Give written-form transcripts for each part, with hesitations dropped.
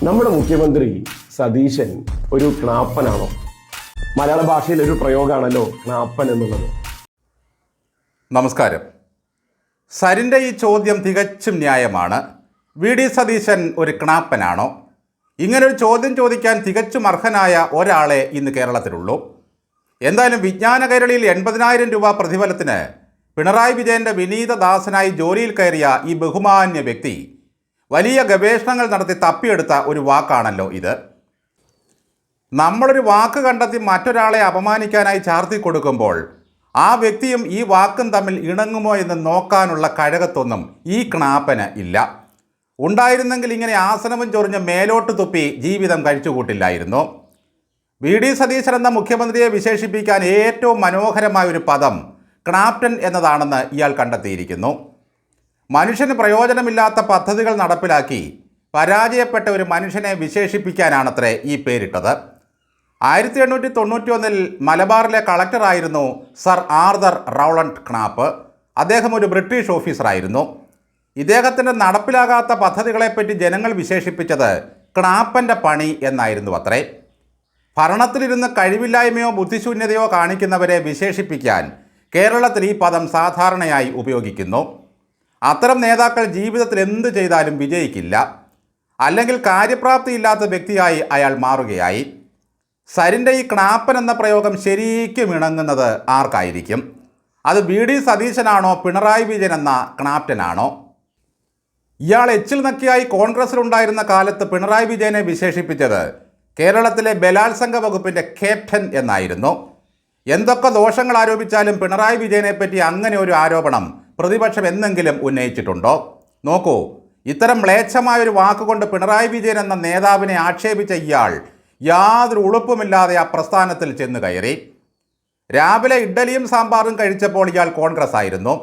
നമ്മുടെ മുഖ്യമന്ത്രി സതീശൻ ഒരു ക്നാപ്പനാണോ? മലയാള ഭാഷയിൽ ഒരു പ്രയോഗമാണല്ലോ ക്നാപ്പൻ എന്നുള്ളത്. നമസ്കാരം. സരിൻ്റെ ഈ ചോദ്യം തികച്ചും ന്യായമാണ്. വി.ഡി. സതീശൻ ഒരു ക്നാപ്പനാണോ? ഇങ്ങനൊരു ചോദ്യം ചോദിക്കാൻ തികച്ചും അർഹനായ ഒരാളെ ഇന്ന് കേരളത്തിലുള്ളൂ. എന്തായാലും വിജ്ഞാന കൈരളിയിൽ 80,000 രൂപ പ്രതിഫലത്തിന് പിണറായി വിജയൻ്റെ വിനീതദാസനായി ജോലിയിൽ കയറിയ ഈ ബഹുമാന്യ വ്യക്തി വലിയ ഗവേഷണങ്ങൾ നടത്തി തപ്പിയെടുത്ത ഒരു വാക്കാണല്ലോ ഇത്. നമ്മളൊരു വാക്ക് കണ്ടെത്തി മറ്റൊരാളെ അപമാനിക്കാനായി ചാർത്തി കൊടുക്കുമ്പോൾ ആ വ്യക്തിയും ഈ വാക്കും തമ്മിൽ ഇണങ്ങുമോ എന്ന് നോക്കാനുള്ള കഴകത്തൊന്നും ഈ ക്നാപ്പന് ഇല്ല. ഉണ്ടായിരുന്നെങ്കിൽ ഇങ്ങനെ ആസനവും ചൊറിഞ്ഞ് മേലോട്ട് തുപ്പി ജീവിതം കഴിച്ചുകൂട്ടില്ലായിരുന്നു. വി.ഡി. സതീശൻ എന്ന മുഖ്യമന്ത്രിയെ വിശേഷിപ്പിക്കാൻ ഏറ്റവും മനോഹരമായ ഒരു പദം ക്നാപ്റ്റൻ എന്നതാണെന്ന് ഇയാൾ കണ്ടെത്തിയിരിക്കുന്നു. മനുഷ്യന് പ്രയോജനമില്ലാത്ത പദ്ധതികൾ നടപ്പിലാക്കി പരാജയപ്പെട്ട ഒരു മനുഷ്യനെ വിശേഷിപ്പിക്കാനാണത്രേ ഈ പേരിട്ടത്. 1891 മലബാറിലെ കളക്ടറായിരുന്നു സർ ആർതർ റൗളണ്ട് ക്നാപ്പ്. അദ്ദേഹം ഒരു ബ്രിട്ടീഷ് ഓഫീസറായിരുന്നു. ഇദ്ദേഹത്തിൻ്റെ നടപ്പിലാകാത്ത പദ്ധതികളെപ്പറ്റി ജനങ്ങൾ വിശേഷിപ്പിച്ചത് ക്നാപ്പൻ്റെ പണി എന്നായിരുന്നു അത്രേ. ഭരണത്തിലിരുന്ന് കഴിവില്ലായ്മയോ ബുദ്ധിശൂന്യതയോ കാണിക്കുന്നവരെ വിശേഷിപ്പിക്കാൻ കേരളത്തിൽ ഈ പദം സാധാരണയായി ഉപയോഗിക്കുന്നു. അത്തരം നേതാക്കൾ ജീവിതത്തിൽ എന്ത് ചെയ്താലും വിജയിക്കില്ല, അല്ലെങ്കിൽ കാര്യപ്രാപ്തിയില്ലാത്ത വ്യക്തിയായി അയാൾ മാറുകയായി. സരിൻ്റെ ഈ ക്നാപ്പൻ എന്ന പ്രയോഗം ശരിക്കും ഇണങ്ങുന്നത് ആർക്കായിരിക്കും? അത് വി.ഡി. സതീശനാണോ, പിണറായി വിജയൻ എന്ന ക്നാപ്റ്റനാണോ? ഇയാൾ എച്ചിൽ നക്കിയായി കോൺഗ്രസിലുണ്ടായിരുന്ന കാലത്ത് പിണറായി വിജയനെ വിശേഷിപ്പിച്ചത് കേരളത്തിലെ ബലാത്സംഗ വകുപ്പിൻ്റെ ക്യാപ്റ്റൻ എന്നായിരുന്നു. എന്തൊക്കെ ദോഷങ്ങൾ ആരോപിച്ചാലും പിണറായി വിജയനെപ്പറ്റി അങ്ങനെ ഒരു ആരോപണം പ്രതിപക്ഷം എന്നെങ്കിലും ഉന്നയിച്ചിട്ടുണ്ടോ? നോക്കൂ, ഇത്തരം മ്ലേച്ഛമായൊരു വാക്കുകൊണ്ട് പിണറായി വിജയൻ എന്ന നേതാവിനെ ആക്ഷേപിച്ച ഇയാൾ യാതൊരു ഉളുപ്പുമില്ലാതെ ആ പ്രസ്ഥാനത്തിൽ ചെന്ന് കയറി. രാവിലെ ഇഡ്ഡലിയും സാമ്പാറും കഴിച്ചപ്പോൾ ഇയാൾ കോൺഗ്രസ് ആയിരുന്നു.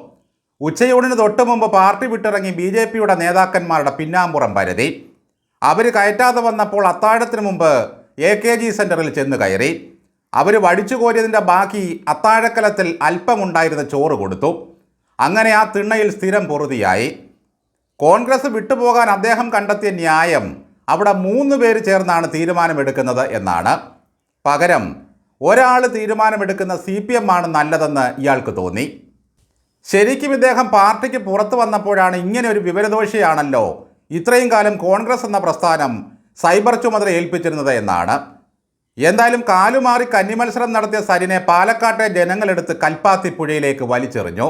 ഉച്ചയൂണിന് തൊട്ടു മുമ്പ് പാർട്ടി വിട്ടിറങ്ങി ബി.ജെ.പിയുടെ നേതാക്കന്മാരുടെ പിന്നാമ്പുറം പരതി. അവർ കയറ്റാതെ വന്നപ്പോൾ അത്താഴത്തിന് മുമ്പ് AKG സെൻറ്ററിൽ ചെന്ന് കയറി. അവർ വടിച്ചു കോരിയതിൻ്റെ ബാക്കി അത്താഴക്കലത്തിൽ അല്പമുണ്ടായിരുന്ന ചോറ് കൊടുത്തു. അങ്ങനെ ആ തിണ്ണയിൽ സ്ഥിരം പൊറുതിയായി. കോൺഗ്രസ് വിട്ടുപോകാൻ അദ്ദേഹം കണ്ടെത്തിയ ന്യായം അവിടെ 3 പേര് ചേർന്നാണ് തീരുമാനമെടുക്കുന്നത് എന്നാണ്. പകരം ഒരാൾ തീരുമാനമെടുക്കുന്ന CPM ആണ് നല്ലതെന്ന് ഇയാൾക്ക് തോന്നി. ശരിക്കും ഇദ്ദേഹം പാർട്ടിക്ക് പുറത്തു വന്നപ്പോഴാണ് ഇങ്ങനെ ഒരു വിവരദോഷിയാണല്ലോ ഇത്രയും കാലം കോൺഗ്രസ് എന്ന പ്രസ്ഥാനം സൈബർ ചുമതല ഏൽപ്പിച്ചിരുന്നത് എന്നാണ്. എന്തായാലും കാലുമാറി കന്നിമത്സരം നടത്തിയ സരിനെ പാലക്കാട്ടെ ജനങ്ങളെടുത്ത് കൽപ്പാത്തി പുഴയിലേക്ക് വലിച്ചെറിഞ്ഞു.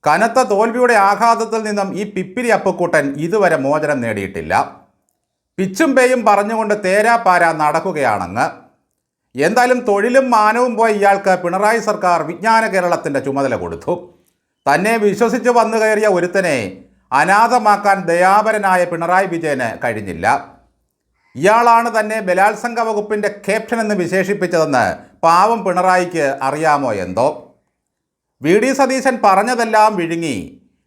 കനത്ത തോൽവിയുടെ ആഘാതത്തിൽ നിന്നും ഈ പിപ്പിരി അപ്പുക്കുട്ടൻ ഇതുവരെ മോചനം നേടിയിട്ടില്ല. പിച്ചും പേയും പറഞ്ഞുകൊണ്ട് തേരാപ്പാര നടക്കുകയാണങ്ങ്. എന്തായാലും തൊഴിലും മാനവും പോയ ഇയാൾക്ക് പിണറായി സർക്കാർ വിജ്ഞാന കേരളത്തിൻ്റെ ചുമതല കൊടുത്തു. തന്നെ വിശ്വസിച്ച് വന്നു കയറിയ ഒരുത്തനെ അനാഥമാക്കാൻ ദയാപരനായ പിണറായി വിജയന് കഴിഞ്ഞില്ല. ഇയാളാണ് തന്നെ ബലാത്സംഗ വകുപ്പിൻ്റെ ക്യാപ്റ്റൻ എന്ന് വിശേഷിപ്പിച്ചതെന്ന് പാവം പിണറായിക്ക് അറിയാമോ എന്തോ. വി.ഡി. സതീശൻ പറഞ്ഞതെല്ലാം വിഴുങ്ങി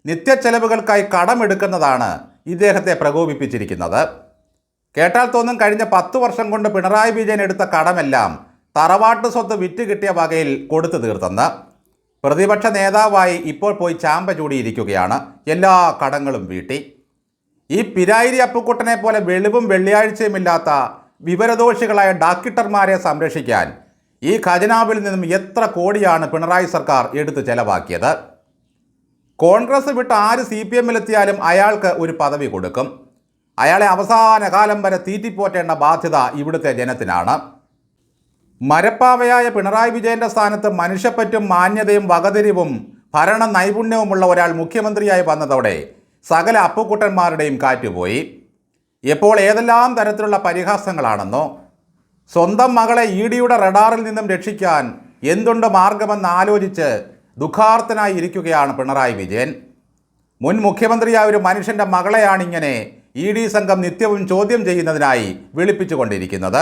നിത്യച്ചെലവുകൾക്കായി കടമെടുക്കുന്നതാണ് ഇദ്ദേഹത്തെ പ്രകോപിപ്പിച്ചിരിക്കുന്നത്. കേട്ടാൽ തോന്നും കഴിഞ്ഞ 10 വർഷം കൊണ്ട് പിണറായി വിജയൻ എടുത്ത കടമെല്ലാം തറവാട്ട് സ്വത്ത് വിറ്റ് കിട്ടിയ വകയിൽ കൊടുത്തു തീർത്തെന്ന്. പ്രതിപക്ഷ നേതാവായി ഇപ്പോൾ പോയി ചാമ്പ ചൂടിയിരിക്കുകയാണ്. എല്ലാ കടങ്ങളും വീട്ടി. ഈ പിരായിരി അപ്പുക്കുട്ടനെ പോലെ വെളിവും വെള്ളിയാഴ്ചയുമില്ലാത്ത വിവരദോഷികളായ ഡാക്ടർമാരെ സംരക്ഷിക്കാൻ ഈ ഖജനാവിൽ നിന്നും എത്ര കോടിയാണ് പിണറായി സർക്കാർ എടുത്ത് ചെലവാക്കിയത്? കോൺഗ്രസ് വിട്ട് ആര് CPM-ലെത്തിയാലും അയാൾക്ക് ഒരു പദവി കൊടുക്കും. അയാളെ അവസാന കാലം വരെ തീറ്റിപ്പോറ്റേണ്ട ബാധ്യത ഇവിടുത്തെ ജനത്തിനാണ്. മരപ്പാവയായ പിണറായി വിജയൻ്റെ സ്ഥാനത്ത് മനുഷ്യപ്പറ്റും മാന്യതയും വകതിരിവും ഭരണ നൈപുണ്യവുമുള്ള ഒരാൾ മുഖ്യമന്ത്രിയായി വന്നതോടെ സകല അപ്പുക്കുട്ടന്മാരുടെയും കാറ്റുപോയി. എപ്പോൾ ഏതെല്ലാം തരത്തിലുള്ള പരിഹാസങ്ങളാണെന്നോ. സ്വന്തം മകളെ EDയുടെ റഡാറിൽ നിന്നും രക്ഷിക്കാൻ എന്തുണ്ട് മാർഗമെന്ന് ആലോചിച്ച് ദുഃഖാർത്തനായി ഇരിക്കുകയാണ് പിണറായി വിജയൻ. മുൻ മുഖ്യമന്ത്രിയായ ഒരു മനുഷ്യൻ്റെ മകളെയാണിങ്ങനെ ED സംഘം നിത്യവും ചോദ്യം ചെയ്യുന്നതിനായി വിളിപ്പിച്ചുകൊണ്ടിരിക്കുന്നത്.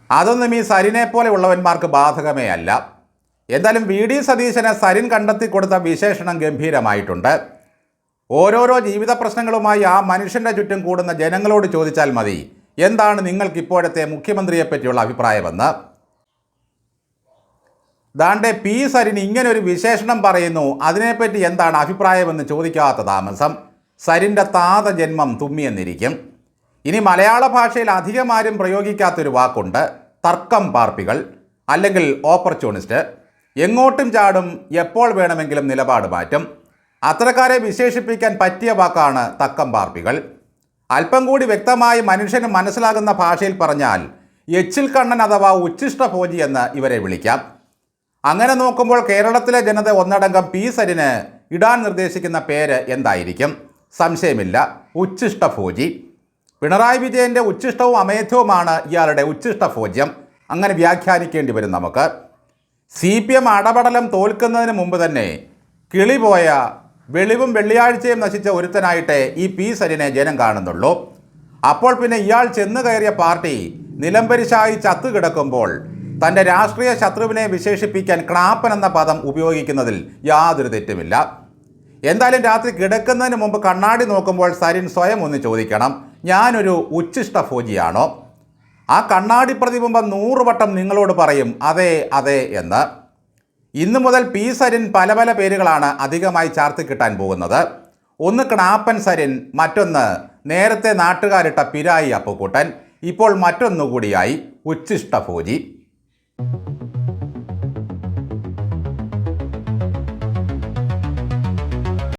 അതൊന്നും ഈ സരിനെ പോലെ ഉള്ളവന്മാർക്ക് ബാധകമേ അല്ല. എന്തായാലും വി.ഡി. സതീശന് സരിൻ കണ്ടെത്തി കൊടുത്ത വിശേഷണം ഗംഭീരമായിട്ടുണ്ട്. ഓരോരോ ജീവിത പ്രശ്നങ്ങളുമായി ആ മനുഷ്യൻ്റെ ചുറ്റും കൂടുന്ന ജനങ്ങളോട് ചോദിച്ചാൽ മതി എന്താണ് നിങ്ങൾക്ക് ഇപ്പോഴത്തെ മുഖ്യമന്ത്രിയെപ്പറ്റിയുള്ള അഭിപ്രായമെന്ന്. ദാണ്ടെ പി സരിൻ ഇങ്ങനൊരു വിശേഷണം പറയുന്നു, അതിനെപ്പറ്റി എന്താണ് അഭിപ്രായമെന്ന് ചോദിക്കാത്ത താമസം സരിൻ്റെ താത ജന്മം തുമ്മിയെന്നിരിക്കും. ഇനി മലയാള ഭാഷയിൽ അധികമാരും പ്രയോഗിക്കാത്തൊരു വാക്കുണ്ട്, തർക്കം പാർപ്പികൾ അല്ലെങ്കിൽ ഓപ്പർച്യൂണിസ്റ്റ്. എങ്ങോട്ടും ചാടും, എപ്പോൾ വേണമെങ്കിലും നിലപാട് മാറ്റും. അത്തരക്കാരെ വിശേഷിപ്പിക്കാൻ പറ്റിയ വാക്കാണ് തക്കം പാർപ്പികൾ. അല്പം കൂടി വ്യക്തമായി മനുഷ്യന് മനസ്സിലാകുന്ന ഭാഷയിൽ പറഞ്ഞാൽ എച്ചിൽ കണ്ണൻ അഥവാ ഉച്ഛിഷ്ടഭോജി എന്ന് ഇവരെ വിളിക്കാം. അങ്ങനെ നോക്കുമ്പോൾ കേരളത്തിലെ ജനത ഒന്നടങ്കം പി സരിന് ഇടാൻ നിർദ്ദേശിക്കുന്ന പേര് എന്തായിരിക്കും? സംശയമില്ല, ഉച്ഛിഷ്ടഭോജി. പിണറായി വിജയൻ്റെ ഉച്ഛിഷ്ടവും അമേധ്യവുമാണ് ഇയാളുടെ ഉച്ഛിഷ്ടഭോജ്യം. അങ്ങനെ വ്യാഖ്യാനിക്കേണ്ടി വരും നമുക്ക്. CPM അടപടലം തോൽക്കുന്നതിന് മുമ്പ് തന്നെ കിളി പോയ വെളിവും വെള്ളിയാഴ്ചയും നശിച്ച ഒരുത്തനായിട്ടേ ഈ പി സരിനെ ജനം കാണുന്നുള്ളൂ. അപ്പോൾ പിന്നെ ഇയാൾ ചെന്ന് കയറിയ പാർട്ടി നിലംപരിശായി ചത്തുകിടക്കുമ്പോൾ തൻ്റെ രാഷ്ട്രീയ ശത്രുവിനെ വിശേഷിപ്പിക്കാൻ ക്ലാപ്പൻ എന്ന പദം ഉപയോഗിക്കുന്നതിൽ യാതൊരു തെറ്റുമില്ല. എന്തായാലും രാത്രി കിടക്കുന്നതിന് മുമ്പ് കണ്ണാടി നോക്കുമ്പോൾ സരിൻ സ്വയം ഒന്ന് ചോദിക്കണം, ഞാനൊരു ഉച്ഛിഷ്ടഭോജിയാണോ? ആ കണ്ണാടി പ്രതിബിംബം 100 വട്ടം നിങ്ങളോട് പറയും അതെ അതെ എന്ന്. ഇന്നു മുതൽ പി സരിൻ പല പല പേരുകളാണ് അധികമായി ചാർത്തി കിട്ടാൻ പോകുന്നത്. ഒന്ന് ക്ലാപ്പൻ സരിൻ, മറ്റൊന്ന് നേരത്തെ നാട്ടുകാരിട്ട പിരായി അപ്പുക്കുട്ടൻ, ഇപ്പോൾ മറ്റൊന്നുകൂടിയായി ഉച്ഛിഷ്ടഭോജി.